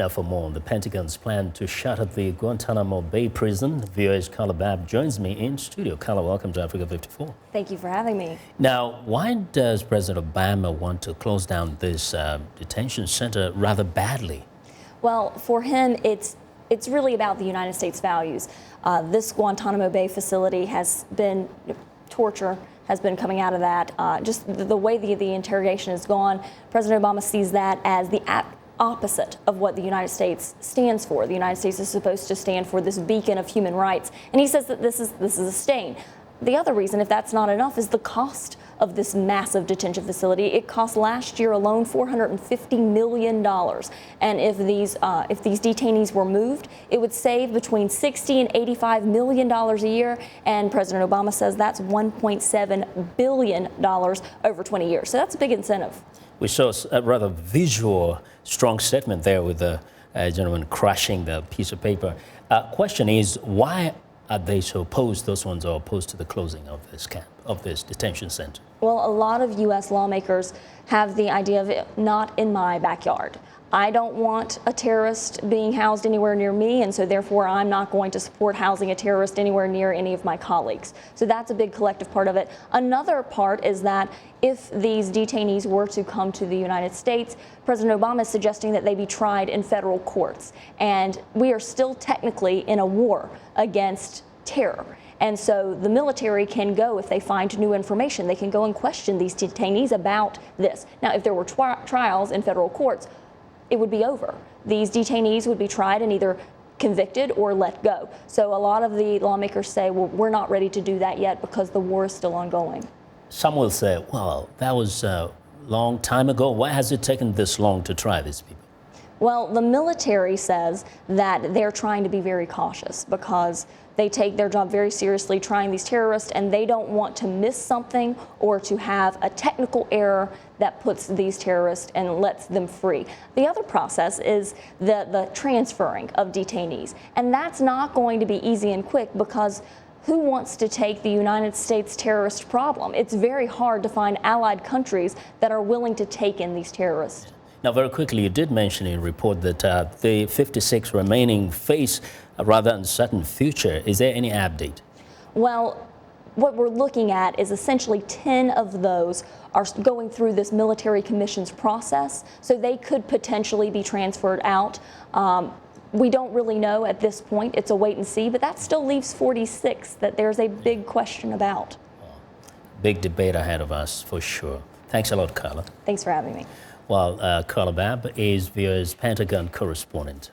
Now for more on the Pentagon's plan to shutter the Guantanamo Bay prison, VOA's Carla Babb joins me in studio. Carla, welcome to Africa 54. Thank you for having me. Now, why does President Obama want to close down this detention center rather badly? Well, for him, it's really about the United States values. This Guantanamo Bay facility has been torture has been coming out of that. Just the way the interrogation has gone, President Obama sees that as the opposite of what the United States stands for. The United States is supposed to stand for this beacon of human rights, and he says that this is a stain. The other reason, if that's not enough, is the cost of this massive detention facility. It cost last year alone $450 million, and if these detainees were moved, it would save between $60 and $85 million a year. And President Obama says that's $1.7 billion over 20 years. So that's a big incentive. We saw a rather visual, strong statement there with the gentleman crushing the piece of paper. Question is, why are they so opposed? Those ones are opposed to the closing of this camp, of this detention center. Well, a lot of U.S. lawmakers have the idea of it not in my backyard. I don't want a terrorist being housed anywhere near me, and so therefore I'm not going to support housing a terrorist anywhere near any of my colleagues. So that's a big collective part of it. Another part is that if these detainees were to come to the United States, President Obama is suggesting that they be tried in federal courts. And we are still technically in a war against terror. And so the military can go, if they find new information, they can go and question these detainees about this. Now, if there were trials in federal courts, it would be over. These detainees would be tried and either convicted or let go. So a lot of the lawmakers say, well, we're not ready to do that yet because the war is still ongoing. Some will say, well, that was a long time ago. Why has it taken this long to try these people? Well, the military says that they're trying to be very cautious because they take their job very seriously trying these terrorists, and they don't want to miss something or to have a technical error that puts these terrorists and lets them free. The other process is the transferring of detainees, and that's not going to be easy and quick because who wants to take the United States terrorist problem? It's very hard to find allied countries that are willing to take in these terrorists. Now, very quickly, you did mention in your report that the 56 remaining face a rather uncertain future. Is there any update? Well, what we're looking at is essentially 10 of those are going through this military commissions process, so they could potentially be transferred out. We don't really know at this point. It's a wait and see, but that still leaves 46 that there's a big question about. Big debate ahead of us, for sure. Thanks a lot, Carla. Thanks for having me. Well, Carla Babb is VOA's Pentagon correspondent.